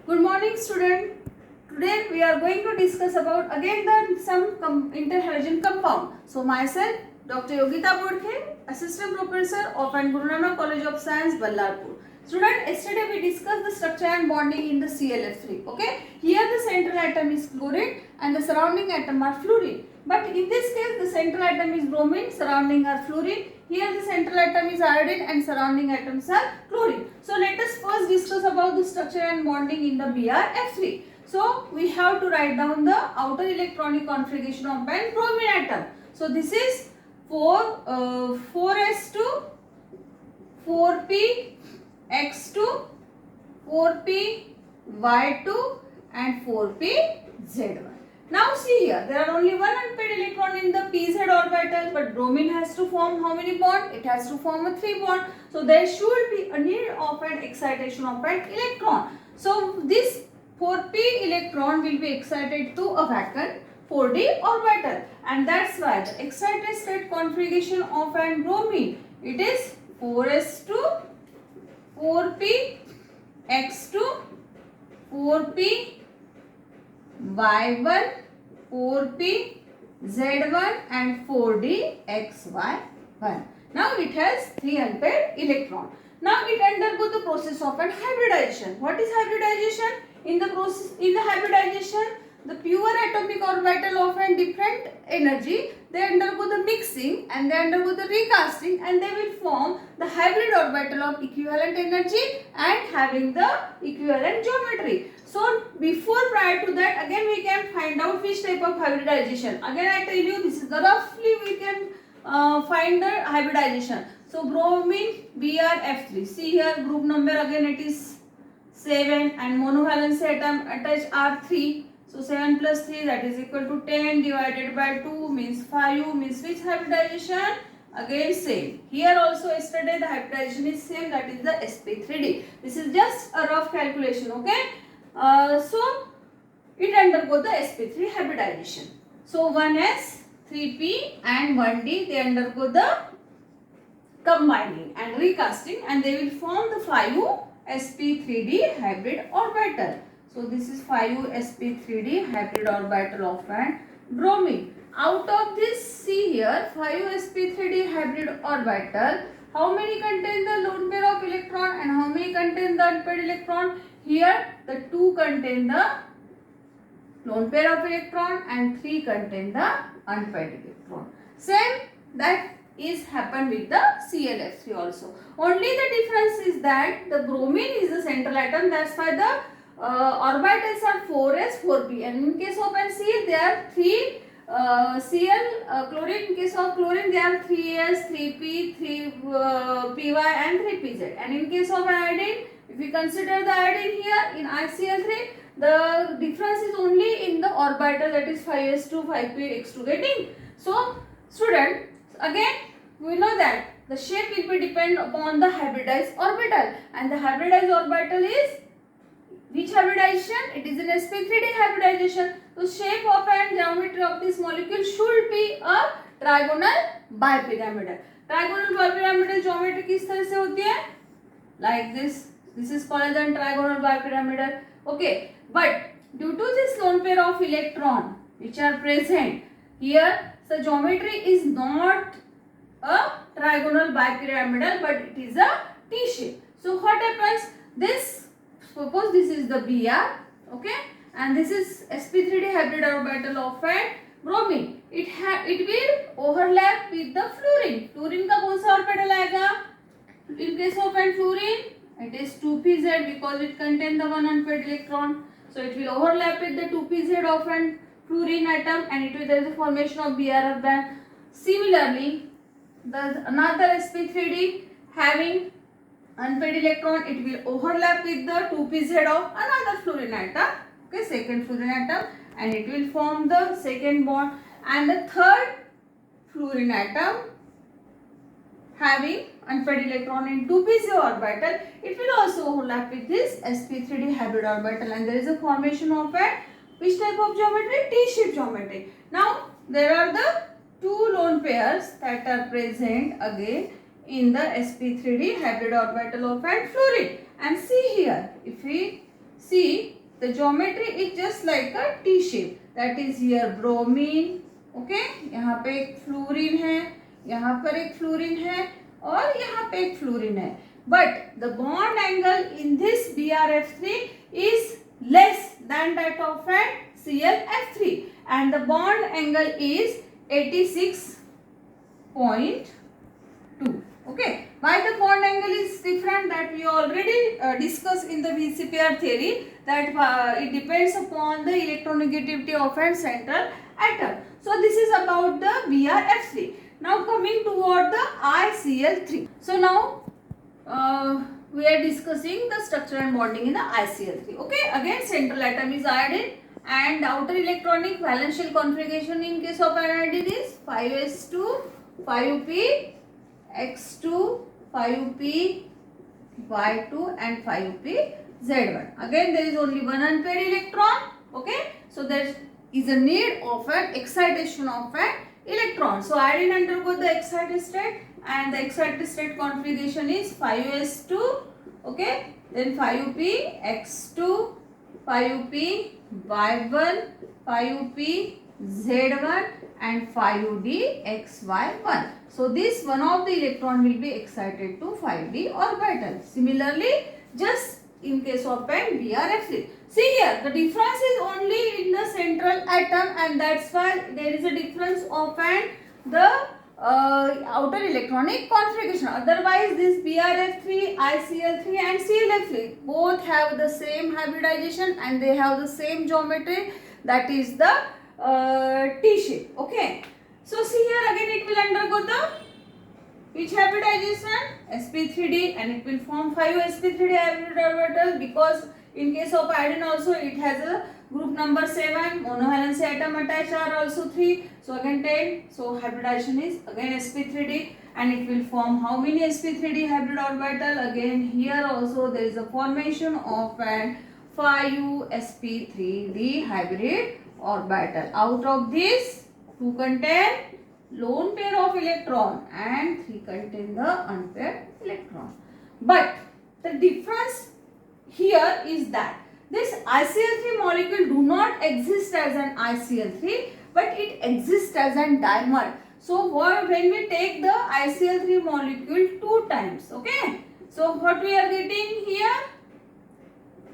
Good morning, student. Today we are going to discuss about again some interhalogen compound. So myself, Dr. Yogita Bodke, Assistant Professor of Guru Nanak College of Science, Ballarpur. Student, yesterday we discussed the structure and bonding in the ClF3. Okay, here the central atom is chlorine and the surrounding atom are fluorine. But in this case, the central atom is bromine, surrounding are fluorine. Here the central atom is iodine and surrounding atoms are chlorine. So let us first discuss about the structure and bonding in the BrF3. So we have to write down the outer electronic configuration of an bromine atom. So this is 4s2, 4p, x2, 4p, y2 and 4p, z1. Now see here, there are only one unpaired electron in the pz orbital, but bromine has to form how many bond? It has to form a 3 bond. So there should be a need of an excitation of an electron. So this 4p electron will be excited to a vacant 4d orbital, and that's why the excited state configuration of an bromine, it is 4s2, 4p, x2, 4p, y1, 4p, z1 and 4d, xy1. Now it has 3 unpaired electron. Now it undergoes the process of an hybridization. What is hybridization? In the hybridization, the pure atomic orbital of a different energy, they undergo the mixing and they undergo the recasting, and they will form the hybrid orbital of equivalent energy and having the equivalent geometry. So prior to that, again we can find out which type of hybridization. Again I tell you, this is the roughly we can find the hybridization. So bromine BrF3. See here, group number again it is 7 and monovalence atom attached are 3. So 7 plus 3, that is equal to 10 divided by 2 means 5, means which hybridization? Again same. Here also yesterday the hybridization is same, that is the sp3d. This is just a rough calculation, okay? So it undergo the sp3 hybridization. So 1s, 3p and 1d, they undergo the combining and recasting, and they will form the 5sp3d hybrid orbital. So this is 5sp3d hybrid orbital of an bromine. Out of this, see here, 5sp3d hybrid orbital, how many contain the lone pair of electron and how many contain the unpaired electron? Here the 2 contain the lone pair of electron and 3 contain the unpaired electron. Same that is happened with the ClF3 also. Only the difference is that the bromine is the central atom, that's why the orbitals are 4s, 4p, and in case of Cl there are 3 chlorine. In case of chlorine there are 3s, 3p, 3py and 3pz, and in case of iodine, if we consider the iodine here in ICl3, the difference is only in the orbital, that is 5s2, 5p, x2 getting. So student, again we know that the shape will be depend upon the hybridized orbital, and the hybridized orbital is which hybridization? It is an sp3d hybridization. So shape of and geometry of this molecule should be a trigonal bipyramidal. Trigonal bipyramidal geometry किस तरह से होती है? Like this. This is called as a trigonal bipyramidal. Okay. But due to this lone pair of electron which are present here, the geometry is not a trigonal bipyramidal, but it is a T shape. So what happens? This, suppose this is the Br, okay, and this is sp3d hybrid orbital of a bromine. It will overlap with the fluorine. Fluorine का कौन सा orbital आएगा? In case of an fluorine, it is 2pz because it contains the one unpaired electron. So it will overlap with the 2pz of an fluorine atom, and it will there is a formation of Br band. Similarly, the another sp3d having unpaired electron, it will overlap with the 2pz of another fluorine atom, okay, second fluorine atom, and it will form the second bond, and the third fluorine atom having unpaired electron in 2pz orbital, it will also overlap with this sp3d hybrid orbital, and there is a formation of a which type of geometry? T-shaped geometry. Now there are the 2 lone pairs that are present again in the sp3d hybrid orbital of fluorine. And see here, if we see the geometry is just like a T shape. That is here bromine. Okay, यहाँ पे एक fluorine है, यहाँ पर एक fluorine है और यहाँ पे एक फ्लोरीन है. But the bond angle in this BRF3 is less than that of an ClF3, and the bond angle is 86.2. Okay, why the bond angle is different, that we already discussed in the VCPR theory, that it depends upon the electronegativity of a central atom. So this is about the BRF3. Now coming toward the ICl3. So now we are discussing the structure and bonding in the ICl3. Okay, again central atom is iodine, and outer electronic valence shell configuration in case of iodine is 5s2, 5p, x2, 5p, y2 and 5p, z1. Again there is only one unpaired electron. Okay, so there is a need of an excitation of an electron. So iodine undergo the excited state, and the excited state configuration is 5s2, okay, then 5p, x2, 5p, y1, 5p, z1 and 5d, xy1. So this one of the electron will be excited to 5d orbital. Similarly, just in case of an BRF3. See here, the difference is only in the central atom, and that's why there is a difference of the outer electronic configuration. Otherwise, this BRF3, ICl3 and ClF3 both have the same hybridization and they have the same geometry, that is the T shape. Okay. So see here, again it will undergo the which hybridization? sp3d, and it will form 5 sp3d hybrid orbital, because in case of iodine also it has a group number 7, monovalence atom attached are also 3, so again 10. So hybridization is again sp3d, and it will form how many sp3d hybrid orbital? Again here also there is a formation of an 5 sp3d hybrid orbital. Out of this, 2 contain lone pair of electron and 3 contain the unpaired electron. But the difference here is that this ICl3 molecule do not exist as an ICl3, but it exists as an dimer. So when we take the ICl3 molecule 2 times, okay, so what we are getting here?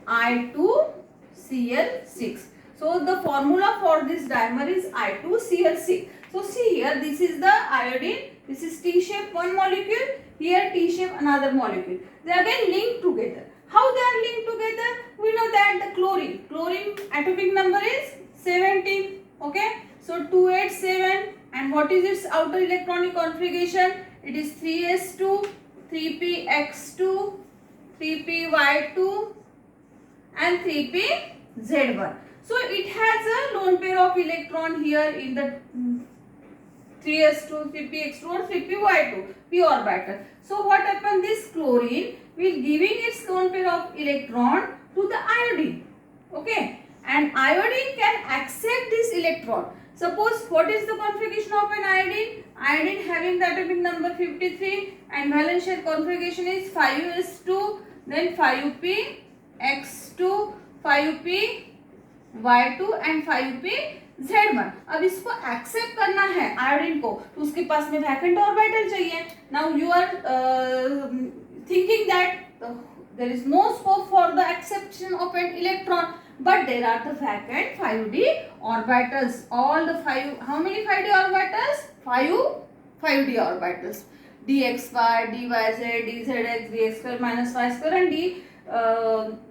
I2Cl6. So the formula for this dimer is I2Cl6. So see here, this is the iodine, this is T-shape one molecule, here T-shape another molecule. They are again linked together. How they are linked together? We know that the chlorine atomic number is 17. Okay, so 287, and what is its outer electronic configuration? It is 3s2, 3px2, 3py2 and 3pz1. So it has a lone pair of electron here in the 3s2, 3px2 or 3py2 p orbital. So what happened? This chlorine will giving its lone pair of electron to the iodine. Okay, and iodine can accept this electron. Suppose what is the configuration of an iodine? Iodine having the atomic number 53 and valence shell configuration is 5s2, then 5p, x2, 5p, y2 and 5p, z1. अब इसको accept करना है iodine को, तो उसके पास में vacant orbital चाहिए. Now you are thinking that there is no scope for the acceptance of an electron, but there are the vacant 5d orbitals. All the 5, how many 5d orbitals? 5d orbitals. dxy, dyz, dzx, dx square minus y square and d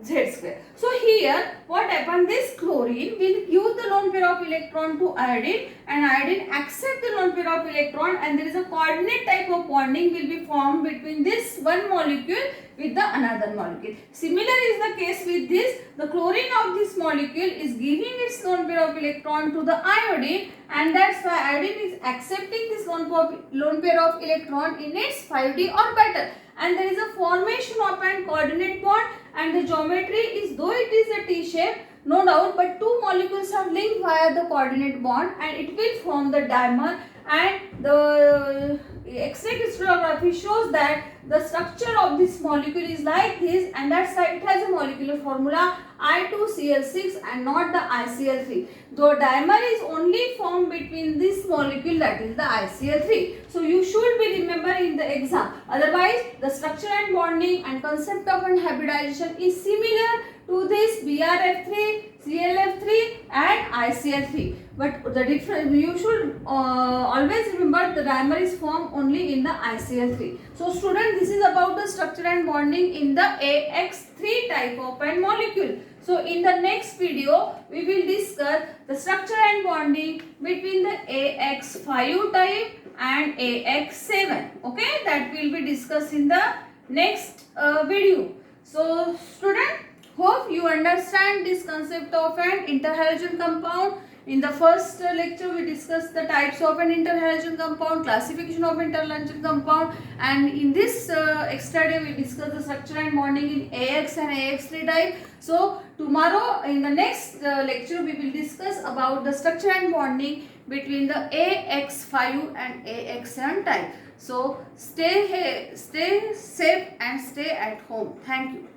z square. So here what happened, this chlorine will give the lone pair of electron to iodine, and iodine accept the lone pair of electron, and there is a coordinate type of bonding will be formed between this one molecule with the another molecule. Similar is the case with this. The chlorine of this molecule is giving its lone pair of electron to the iodine, and that's why iodine is accepting this lone pair of electron in its 5d orbital. And there is a formation of an coordinate bond, and the geometry is, though it is a T-shape, no doubt, but two molecules are linked via the coordinate bond, and it will form the dimer. And the X-ray crystallography shows that the structure of this molecule is like this, and that's why it has a molecular formula I2Cl6 and not the ICl3. The dimer is only formed between this molecule, that is the ICl3. So you should be remember in the exam. Otherwise, the structure and bonding and concept of hybridization is similar to this BRF3, ClF3 and ICl3. But the difference, you should always remember the dimer is formed only in the ICl3. So student, this is about the structure and bonding in the AX3 type of an molecule. So in the next video, we will discuss the structure and bonding between the AX5 type and AX7. Okay, that will be discussed in the next video. So student, hope you understand this concept of an interhalogen compound. In the first lecture, we discussed the types of an interhalogen compound, classification of interhalogen compound, and in this extra day, we discussed the structure and bonding in AX and AX3 type. So tomorrow, in the next lecture, we will discuss about the structure and bonding between the AX5 and AX7 type. So stay safe and stay at home. Thank you.